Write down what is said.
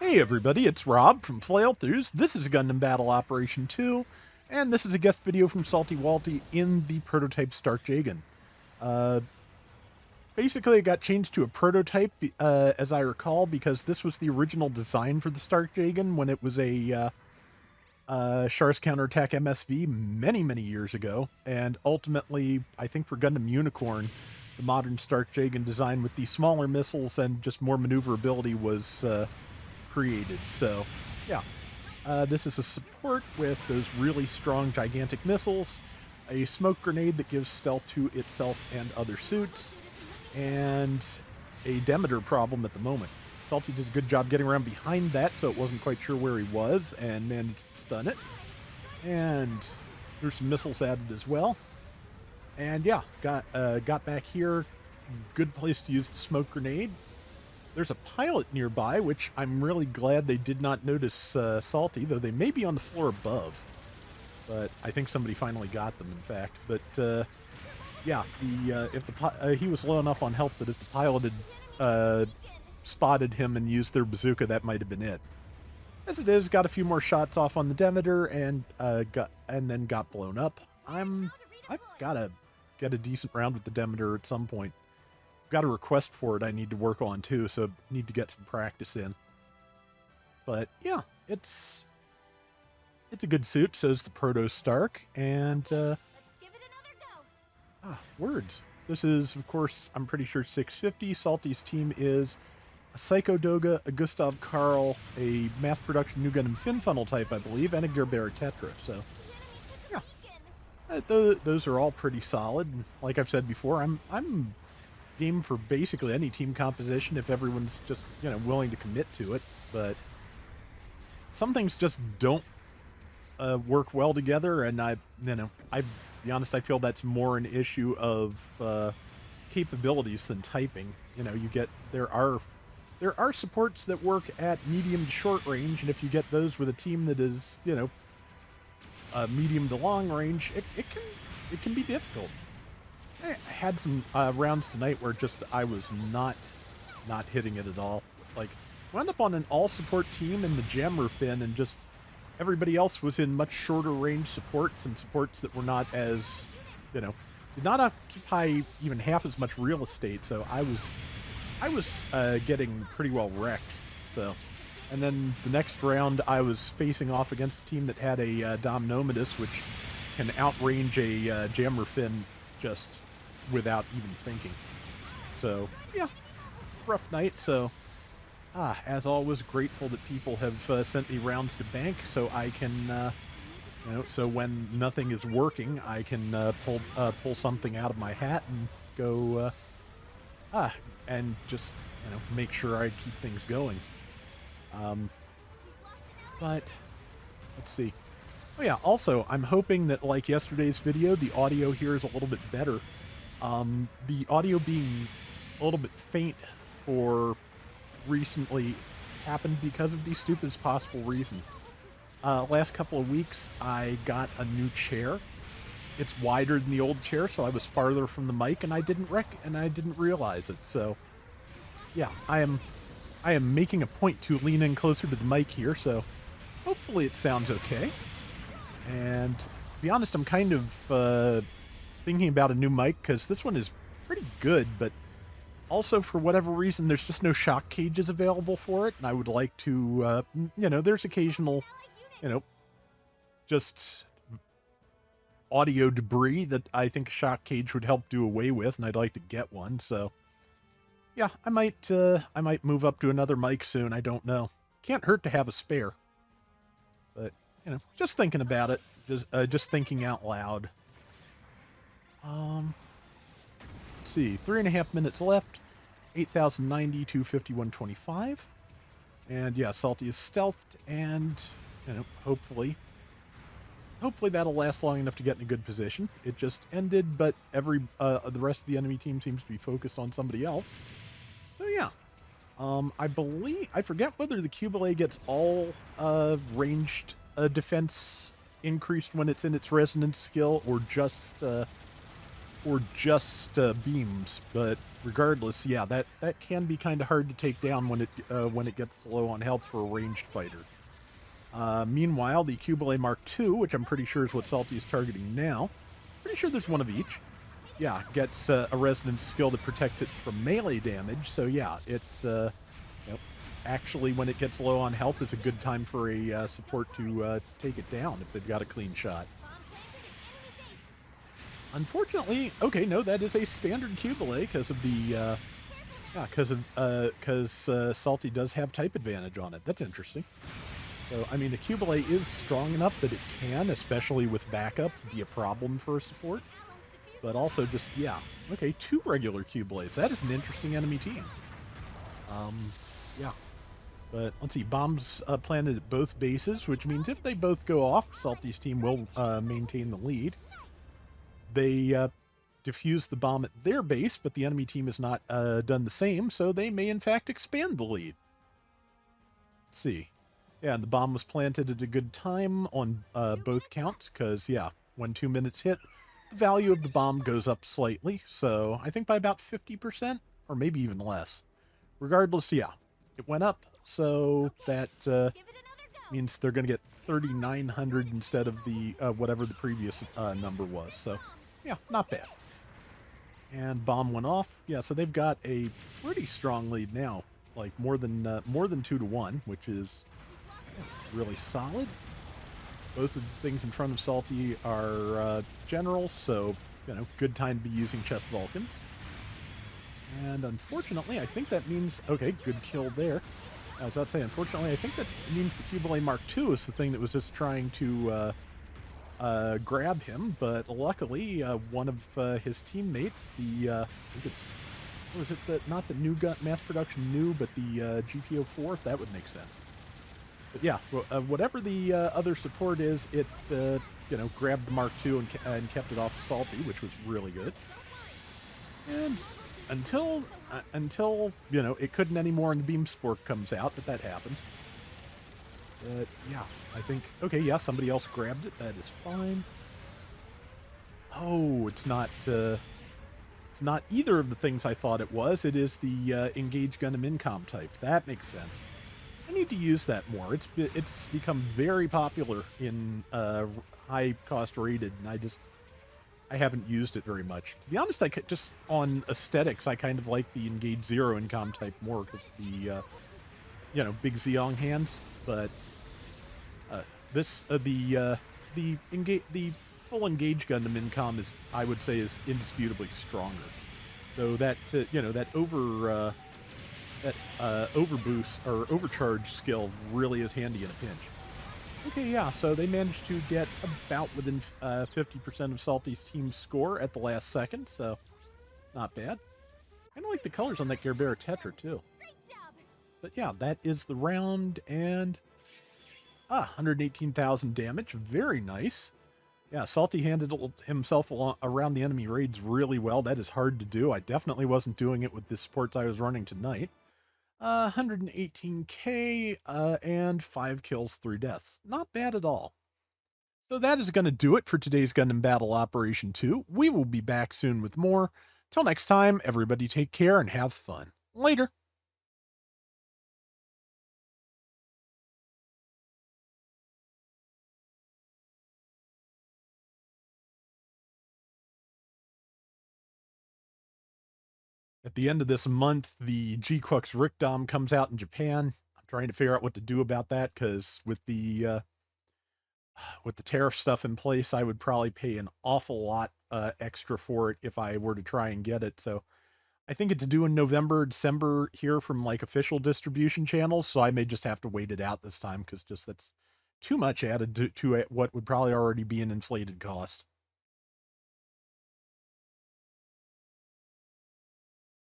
Hey everybody, it's Rob from Flailthroughs. This is Gundam Battle Operation 2, and this is a guest video from Salty Walty in the prototype Stark Jagen. Uh, Basically, it got changed to a prototype, as I recall, because this was the original design for the Stark Jagen when it was a Char's Counterattack MSV many years ago, and ultimately, I think for Gundam Unicorn, the modern Stark Jagen design with the smaller missiles and just more maneuverability was created. So, yeah. This is a support with those really strong, gigantic missiles, a smoke grenade that gives stealth to itself and other suits, and a Demeter problem at the moment. Salty did a good job getting around behind that, so it wasn't quite sure where he was, and managed to stun it. And there's some missiles added as well. And yeah, got back here. Good place to use the smoke grenade. There's a pilot nearby, which I'm really glad they did not notice Salty, though they may be on the floor above. But I think somebody finally got them, in fact. But yeah, he was low enough on health that if the pilot had spotted him and used their bazooka, that might have been it. As it is, got a few more shots off on the Demeter and then got blown up. I've gotta get a decent round with the Demeter at some point. Got a request for it I need to work on too, so need to get some practice in. But yeah, it's a good suit, says the Proto Stark, and words. This is, of course, I'm pretty sure 650. Salty's team is a Psycho Doga, a Gustav Karl, a mass production New Gundam Fin Funnel type, I believe, and a Gerber Tetra. So yeah, those are all pretty solid. Like I've said before, I'm game for basically any team composition if everyone's just, willing to commit to it. But some things just don't work well together, and I be honest, I feel that's more an issue of capabilities than typing. There are supports that work at medium to short range, and if you get those with a team that is, medium to long range, it can be difficult. I had some rounds tonight where I was not hitting it at all. Like, wound up on an all-support team in the Jammer Fin, and just everybody else was in much shorter range supports, and supports that were not as, did not occupy even half as much real estate, so I was getting pretty well wrecked. So, and then the next round I was facing off against a team that had a Dom Nomadus, which can outrange a Jammer Fin just without even thinking. So yeah, rough night. So as always, grateful that people have sent me rounds to bank, so I can so when nothing is working, I can pull something out of my hat and go and just make sure I keep things going. But let's see. Oh yeah, also, I'm hoping that, like yesterday's video, the audio here is a little bit better. The audio being a little bit faint for recently happened because of the stupidest possible reason. Last couple of weeks, I got a new chair. It's wider than the old chair, so I was farther from the mic, and I didn't realize it. So, yeah, I am making a point to lean in closer to the mic here, so hopefully it sounds okay. And to be honest, I'm kind of thinking about a new mic, because this one is pretty good, but also for whatever reason there's just no shock cages available for it, and I would like to, there's occasional, just audio debris that I think a shock cage would help do away with, and I'd like to get one. So yeah, I might move up to another mic soon. I don't know. Can't hurt to have a spare. But just thinking about it, just thinking out loud. Let's see, 3.5 minutes left. 8,090 to 5125. And yeah, Salty is stealthed, and hopefully that'll last long enough to get in a good position. It just ended, but the rest of the enemy team seems to be focused on somebody else. So yeah. I forget whether the Cubile gets all ranged defense increased when it's in its resonance skill, or just or just beams. But regardless, yeah, that can be kind of hard to take down when it gets low on health for a ranged fighter. Meanwhile, the Cubile Mark II, which I'm pretty sure is what Salty is targeting now, pretty sure there's one of each. Yeah, gets a resonance skill to protect it from melee damage. So yeah, it's actually when it gets low on health, is a good time for a support to take it down if they've got a clean shot. Unfortunately, okay, no, that is a standard Cubile because of the because Salty does have type advantage on it. That's interesting. So, I mean, the Cubile is strong enough that it can, especially with backup, be a problem for a support. But also just, yeah. Okay, 2 regular Cubiles. That is an interesting enemy team. Yeah. But let's see, bombs planted at both bases, which means if they both go off, Salty's team will maintain the lead. They defuse the bomb at their base, but the enemy team has not done the same, so they may in fact expand the lead. Let's see. Yeah, and the bomb was planted at a good time on both counts, because, yeah, when 2 minutes hit, the value of the bomb goes up slightly, so I think by about 50%, or maybe even less. Regardless, yeah, it went up, so that means they're going to get 3,900 instead of the whatever the previous number was, so yeah, not bad. And bomb went off, yeah, so they've got a pretty strong lead now, like more than 2-1, which is really solid. Both of the things in front of Salty are generals, so, you know, good time to be using chest Vulcans. And unfortunately, I think that means, okay, good kill there. I was about to say, unfortunately, I think that means the Cubile Mark II is the thing that was just trying to grab him, but luckily, one of his teammates, the, I think it's, what was it, not the new gun, mass production new, but the GPO-4, that would make sense. But yeah, whatever the other support is, it, you know, grabbed the Mark II and kept it off of Salty, which was really good. And until, you know, it couldn't anymore and the beam sport comes out, that happens. But yeah, I think, okay, yeah, somebody else grabbed it. That is fine. Oh, it's not either of the things I thought it was. It is the Engage Gundam Incom type. That makes sense. I need to use that more. It's become very popular in high cost rated, and I haven't used it very much. To be honest, just on aesthetics, I kind of like the Engage Zero Incom type more because the you know, big Zeong hands. But the full Engage Gundam Incom is, I would say, is indisputably stronger. So that you know, that overboost or overcharge skill really is handy in a pinch. Okay, yeah, so they managed to get about within 50% of Salty's team's score at the last second, so not bad. I kind of like the colors on that Gerbera Tetra, too. But yeah, that is the round, and 118,000 damage. Very nice. Yeah, Salty handled himself around the enemy raids really well. That is hard to do. I definitely wasn't doing it with the supports I was running tonight. 118k, and 5 kills, 3 deaths. Not bad at all. So that is going to do it for today's Gundam Battle Operation 2. We will be back soon with more. Till next time, everybody take care and have fun. Later. At the end of this month, the G-Quux Rickdom comes out in Japan. I'm trying to figure out what to do about that, because with the tariff stuff in place, I would probably pay an awful lot extra for it if I were to try and get it. So I think it's due in November, December here from like official distribution channels. So I may just have to wait it out this time, because just that's too much added to what would probably already be an inflated cost.